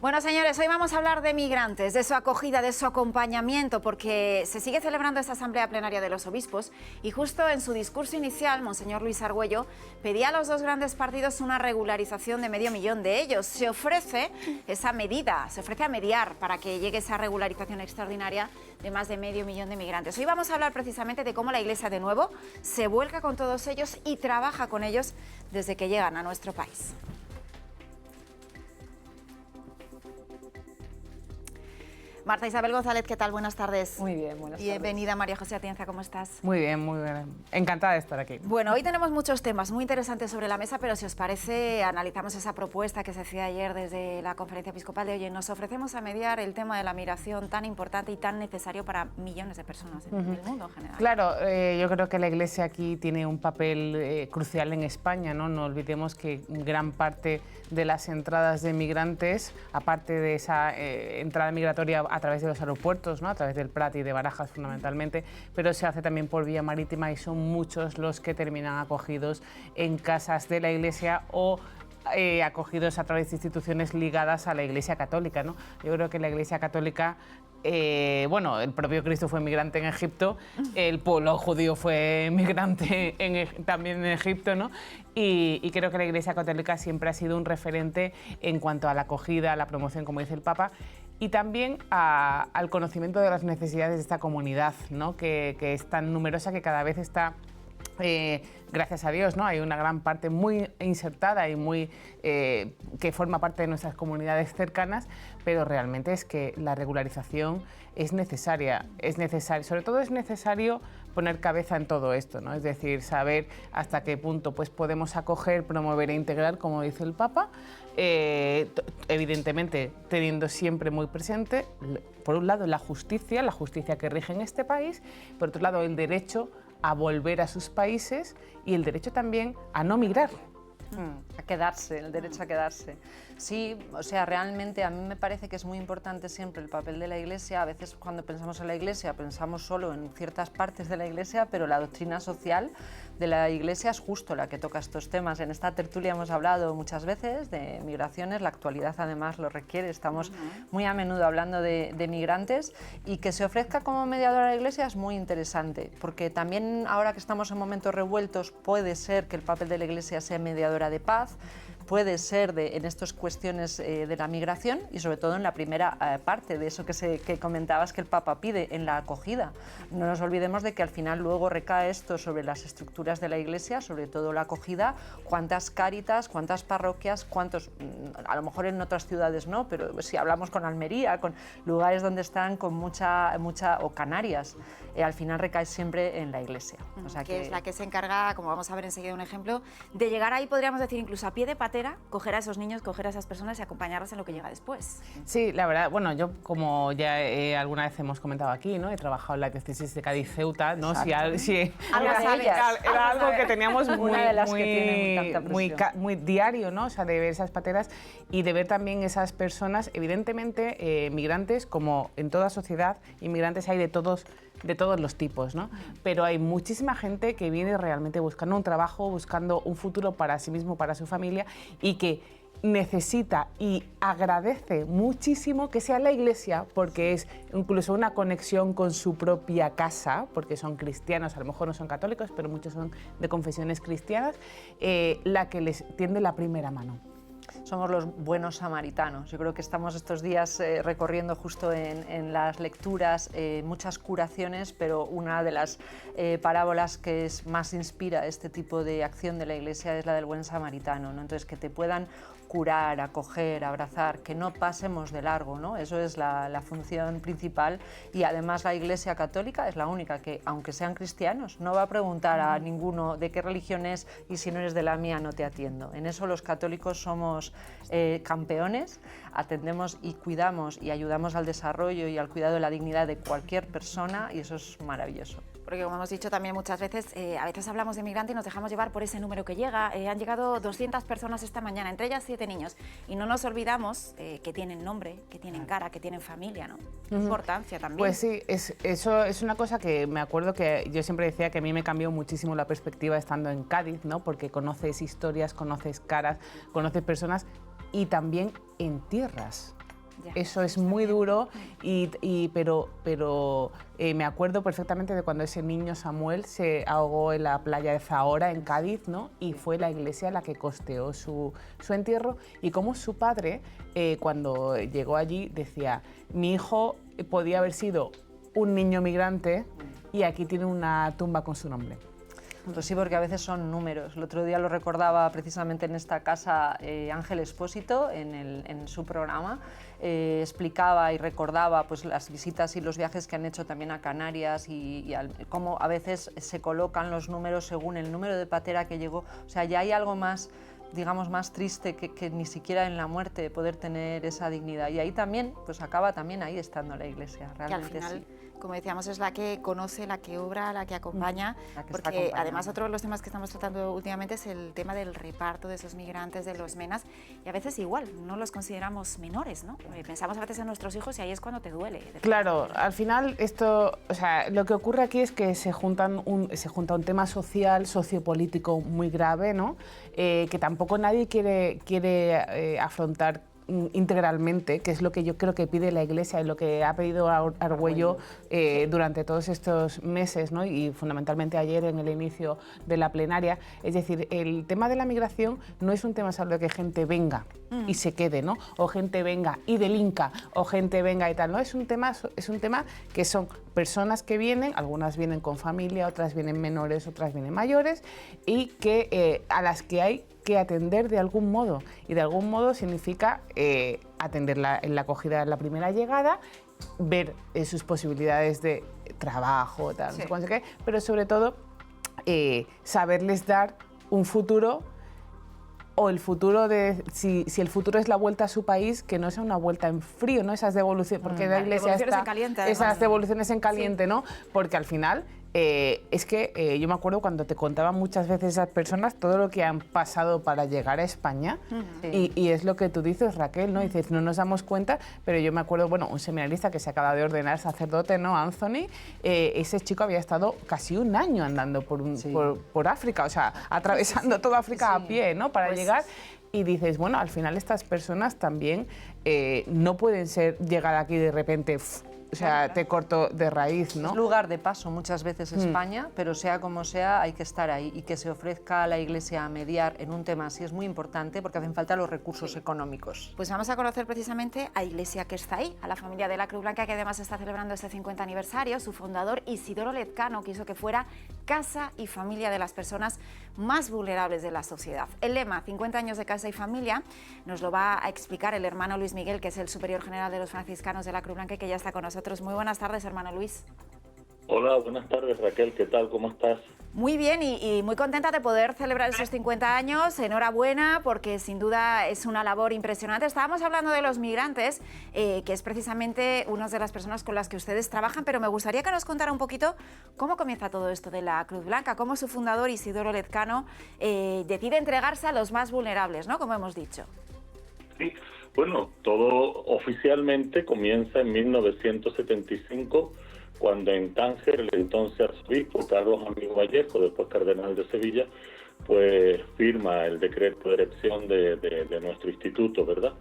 Bueno, señores, hoy vamos a hablar de migrantes, de su acogida, de su acompañamiento, porque se sigue celebrando esta Asamblea Plenaria de los Obispos y justo en su discurso inicial, Monseñor Luis Argüello pedía a los dos grandes partidos una regularización de 500.000 de ellos. Se ofrece esa medida, se ofrece a mediar para que llegue esa regularización extraordinaria de más de 500.000 de migrantes. Hoy vamos a hablar precisamente de cómo la Iglesia, de nuevo, se vuelca con todos ellos y trabaja con ellos desde que llegan a nuestro país. Marta Isabel González, ¿qué tal? Buenas tardes. Muy bien, buenas tardes. Bienvenida, María José Atienza, ¿cómo estás? Muy bien, muy bien. Encantada de estar aquí. Bueno, hoy tenemos muchos temas muy interesantes sobre la mesa, pero si os parece, analizamos esa propuesta que se hacía ayer desde la Conferencia Episcopal de hoy. Nos ofrecemos a mediar el tema de la migración tan importante y tan necesario para millones de personas en el mundo en general. Claro, yo creo que la Iglesia aquí tiene un papel crucial en España, ¿no? No olvidemos que gran parte de las entradas de migrantes, aparte de esa entrada migratoria a través de los aeropuertos, ¿no? A través del Prat y de Barajas fundamentalmente, pero se hace también por vía marítima y son muchos los que terminan acogidos en casas de la Iglesia o acogidos a través de instituciones ligadas a la Iglesia Católica, ¿no? Yo creo que la Iglesia Católica, bueno, el propio Cristo fue migrante en Egipto, el pueblo judío fue migrante también en Egipto, ¿no? Y creo que la Iglesia Católica siempre ha sido un referente en cuanto a la acogida, a la promoción, como dice el Papa, y también al conocimiento de las necesidades de esta comunidad, ¿no? que es tan numerosa, que cada vez está, gracias a Dios, ¿no? Hay una gran parte muy insertada y muy que forma parte de nuestras comunidades cercanas, pero realmente es que la regularización es necesaria, sobre todo es necesario poner cabeza en todo esto, ¿no? Es decir, saber hasta qué punto pues, podemos acoger, promover e integrar, como dice el Papa, evidentemente teniendo siempre muy presente, por un lado, la justicia que rige en este país, por otro lado, el derecho a volver a sus países y el derecho también a no migrar. A quedarse, el derecho a quedarse. Sí, o sea, realmente a mí me parece que es muy importante siempre el papel de la Iglesia. A veces cuando pensamos en la Iglesia pensamos solo en ciertas partes de la Iglesia, pero la doctrina social de la Iglesia es justo la que toca estos temas. En esta tertulia hemos hablado muchas veces de migraciones, la actualidad además lo requiere, estamos muy a menudo hablando de migrantes, y que se ofrezca como mediadora la Iglesia es muy interesante, porque también ahora que estamos en momentos revueltos puede ser que el papel de la Iglesia sea mediadora de paz, puede ser en estas cuestiones de la migración y sobre todo en la primera parte de eso que comentabas que el Papa pide, en la acogida. No nos olvidemos de que al final luego recae esto sobre las estructuras de la Iglesia, sobre todo la acogida, cuántas cáritas, cuántas parroquias, cuántos, a lo mejor en otras ciudades no, pero si hablamos con Almería, con lugares donde están con mucha o Canarias, al final recae siempre en la Iglesia. O sea que es la que se encarga, como vamos a ver enseguida un ejemplo, de llegar ahí, podríamos decir, incluso a pie de patera, coger a esos niños, coger a esas personas y acompañarlas en lo que llega después. Sí, la verdad, bueno, yo como ya alguna vez hemos comentado aquí, ¿no? He trabajado en la diócesis de Cádiz-Ceuta, ¿no? Si era algo que teníamos muy diario, ¿no? O sea, de ver esas pateras y de ver también esas personas, evidentemente, migrantes, como en toda sociedad, inmigrantes hay de todos los tipos, ¿no? Pero hay muchísima gente que viene realmente buscando un trabajo, buscando un futuro para sí mismo, para su familia, y que necesita y agradece muchísimo que sea la Iglesia, porque es incluso una conexión con su propia casa, porque son cristianos, a lo mejor no son católicos, pero muchos son de confesiones cristianas, la que les tiende la primera mano. Somos los buenos samaritanos. Yo creo que estamos estos días recorriendo justo en las lecturas muchas curaciones, pero una de las parábolas que más inspira este tipo de acción de la Iglesia es la del buen samaritano, ¿no? Entonces, que te puedan curar, acoger, abrazar, que no pasemos de largo, ¿no? Eso es la función principal, y además la Iglesia Católica es la única que, aunque sean cristianos, no va a preguntar a ninguno de qué religión es y si no eres de la mía no te atiendo. En eso los católicos somos campeones, atendemos y cuidamos y ayudamos al desarrollo y al cuidado de la dignidad de cualquier persona, y eso es maravilloso. Porque como hemos dicho también muchas veces, a veces hablamos de migrante y nos dejamos llevar por ese número que llega. Han llegado 200 personas esta mañana, entre ellas 7 niños, y no nos olvidamos que tienen nombre, que tienen cara, que tienen familia, ¿no? Importancia también. Pues sí, eso es una cosa que me acuerdo que yo siempre decía que a mí me cambió muchísimo la perspectiva estando en Cádiz, ¿no? Porque conoces historias, conoces caras, conoces personas, y también en tierras Eso es muy duro, pero me acuerdo perfectamente de cuando ese niño Samuel se ahogó en la playa de Zahora, en Cádiz, ¿no? Y fue la iglesia la que costeó su entierro, y como su padre, cuando llegó allí, decía: mi hijo podía haber sido un niño migrante y aquí tiene una tumba con su nombre. Pues sí, porque a veces son números. El otro día lo recordaba precisamente en esta casa Ángel Expósito, en su programa. Explicaba y recordaba pues, las visitas y los viajes que han hecho también a Canarias y cómo a veces se colocan los números según el número de patera que llegó. O sea, ya hay algo más, digamos, más triste que ni siquiera en la muerte poder tener esa dignidad. Y ahí también, pues acaba también ahí estando la Iglesia, realmente. Que al final, sí. como decíamos, es la que conoce, la que obra, la que acompaña, porque además otro de los temas que estamos tratando últimamente es el tema del reparto de esos migrantes, de los MENAs, y a veces igual, no los consideramos menores, ¿no? Pensamos a veces en nuestros hijos y ahí es cuando te duele. Claro, al final esto, o sea, lo que ocurre aquí es que se junta un tema social, sociopolítico muy grave, ¿no? Que tampoco nadie quiere afrontar integralmente, que es lo que yo creo que pide la Iglesia y lo que ha pedido Argüello durante todos estos meses, ¿no? Y fundamentalmente ayer en el inicio de la plenaria. Es decir, el tema de la migración no es un tema solo de que gente venga y se quede, ¿no? O gente venga y delinca, o gente venga y tal, ¿no? Es un tema que son personas que vienen, algunas vienen con familia, otras vienen menores, otras vienen mayores, y que a las que hay que atender de algún modo, y de algún modo significa atenderla en la acogida en la primera llegada, ver sus posibilidades de trabajo, tal, no sé qué, pero sobre todo saberles dar un futuro, o el futuro de, si el futuro es la vuelta a su país, que no sea una vuelta en frío, ¿no? Esas devoluciones, porque la Iglesia está, en caliente, esas devoluciones en caliente, ¿no? Porque al final es que yo me acuerdo cuando te contaban muchas veces esas personas todo lo que han pasado para llegar a España, y es lo que tú dices, Raquel, ¿no? Dices, no nos damos cuenta, pero yo me acuerdo, bueno, un seminarista que se acaba de ordenar sacerdote, ¿no? Anthony, ese chico había estado casi un año andando por África, o sea, atravesando toda África a pie, ¿no? Para llegar. Y dices, bueno, al final estas personas también no pueden llegar aquí de repente, o sea, te corto de raíz, ¿no? Es lugar de paso muchas veces España, pero sea como sea, hay que estar ahí, y que se ofrezca a la Iglesia a mediar en un tema así es muy importante, porque hacen falta los recursos económicos. Pues vamos a conocer precisamente a Iglesia que está ahí, a la familia de la Cruz Blanca, que además está celebrando este 50 aniversario. Su fundador, Isidoro Lezcano, quiso que fuera casa y familia de las personas más vulnerables de la sociedad. El lema 50 años de casa y familia nos lo va a explicar el hermano Luis Miguel, que es el superior general de los franciscanos de la Cruz Blanca, y que ya está con nosotros. Muy buenas tardes, hermano Luis. Hola, buenas tardes, Raquel. ¿Qué tal? ¿Cómo estás? Muy bien, y muy contenta de poder celebrar esos 50 años. Enhorabuena, porque sin duda es una labor impresionante. Estábamos hablando de los migrantes, que es precisamente una de las personas con las que ustedes trabajan, pero me gustaría que nos contara un poquito cómo comienza todo esto de la Cruz Blanca, cómo su fundador, Isidoro Lezcano, decide entregarse a los más vulnerables, ¿no? Como hemos dicho. Sí, bueno, todo oficialmente comienza en 1975, cuando en Tánger el entonces arzobispo Carlos Amigo Vallejo, después cardenal de Sevilla, pues firma el decreto de erección de nuestro instituto, ¿verdad?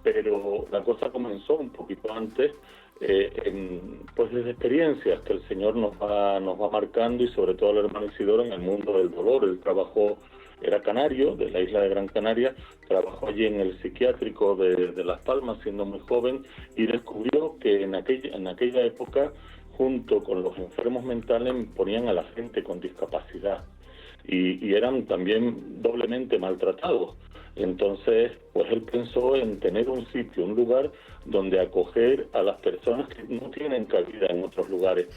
Pero la cosa comenzó un poquito antes, pues desde experiencias que el Señor nos va marcando, y sobre todo el hermano Isidoro en el mundo del dolor. Él trabajó, era canario, de la isla de Gran Canaria, trabajó allí en el psiquiátrico de Las Palmas siendo muy joven, y descubrió que en aquella época, junto con los enfermos mentales, ponían a la gente con discapacidad y eran también doblemente maltratados. Entonces, pues él pensó en tener un sitio, un lugar donde acoger a las personas que no tienen cabida en otros lugares.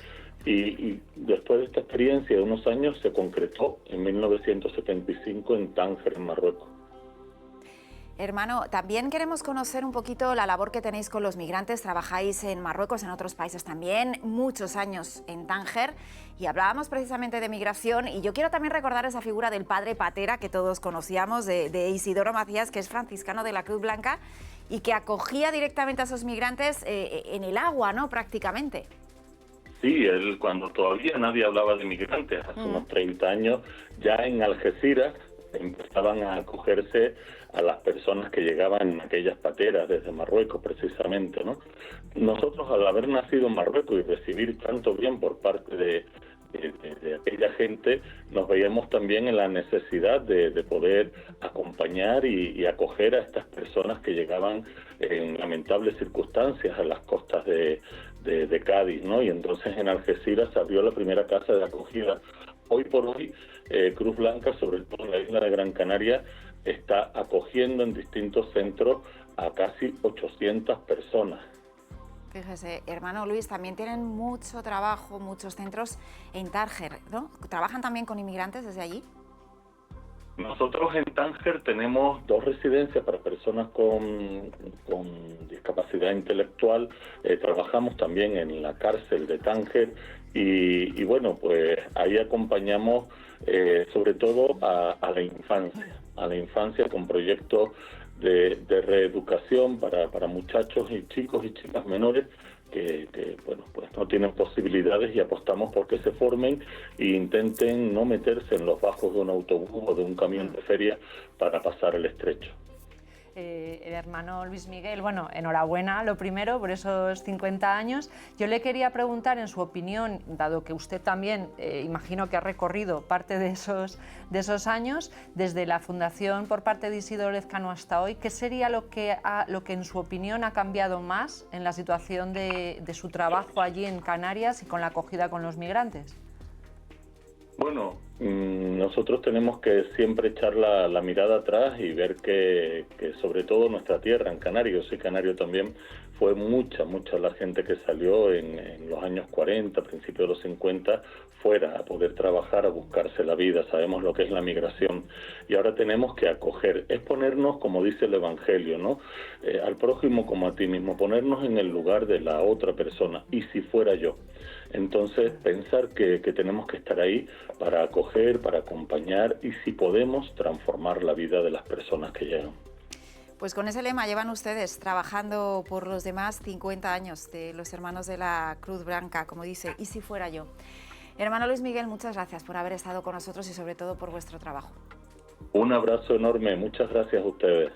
Y después de esta experiencia de unos años se concretó en 1975 en Tánger, en Marruecos. Hermano, también queremos conocer un poquito la labor que tenéis con los migrantes. Trabajáis en Marruecos, en otros países también, muchos años en Tánger, y hablábamos precisamente de migración, y yo quiero también recordar esa figura del padre Patera que todos conocíamos, de Isidoro Macías, que es franciscano de la Cruz Blanca y que acogía directamente a esos migrantes en el agua, ¿no? Prácticamente. Sí, él, cuando todavía nadie hablaba de migrantes, hace unos 30 años, ya en Algeciras, empezaban a acogerse a las personas que llegaban en aquellas pateras desde Marruecos, precisamente, ¿no? Nosotros, al haber nacido en Marruecos y recibir tanto bien por parte de aquella gente, nos veíamos también en la necesidad de poder acompañar y acoger a estas personas que llegaban en lamentables circunstancias a las costas de Cádiz, ¿no? Y entonces en Algeciras se abrió la primera casa de acogida. Hoy por hoy, Cruz Blanca, sobre todo en la isla de Gran Canaria, está acogiendo en distintos centros a casi 800 personas. Fíjese, hermano Luis, también tienen mucho trabajo, muchos centros en Tánger, ¿no? ¿Trabajan también con inmigrantes desde allí? Nosotros en Tánger tenemos 2 residencias para personas con discapacidad intelectual. Trabajamos también en la cárcel de Tánger y bueno, pues ahí acompañamos sobre todo a la infancia con proyectos de reeducación para muchachos y chicos y chicas menores que bueno, pues no tienen posibilidades, y apostamos por que se formen e intenten no meterse en los bajos de un autobús o de un camión de feria para pasar el estrecho. El hermano Luis Miguel, bueno, enhorabuena, lo primero, por esos 50 años. Yo le quería preguntar, en su opinión, dado que usted también, imagino que ha recorrido parte de esos años, desde la fundación por parte de Isidro Lezcano hasta hoy, ¿qué sería lo que en su opinión ha cambiado más en la situación de su trabajo allí en Canarias y con la acogida con los migrantes? Bueno, nosotros tenemos que siempre echar la mirada atrás y ver que sobre todo nuestra tierra, en Canarias, yo soy canario también, fue mucha la gente que salió en los años 40, principios de los 50, fuera a poder trabajar, a buscarse la vida. Sabemos lo que es la migración y ahora tenemos que acoger, es ponernos, como dice el Evangelio, ¿no? Al prójimo como a ti mismo, ponernos en el lugar de la otra persona, y si fuera yo. Entonces, pensar que tenemos que estar ahí para acoger, para acompañar y, si podemos, transformar la vida de las personas que llegan. Pues con ese lema llevan ustedes trabajando por los demás 50 años de los hermanos de la Cruz Blanca, como dice, y si fuera yo. Hermano Luis Miguel, muchas gracias por haber estado con nosotros y sobre todo por vuestro trabajo. Un abrazo enorme, muchas gracias a ustedes.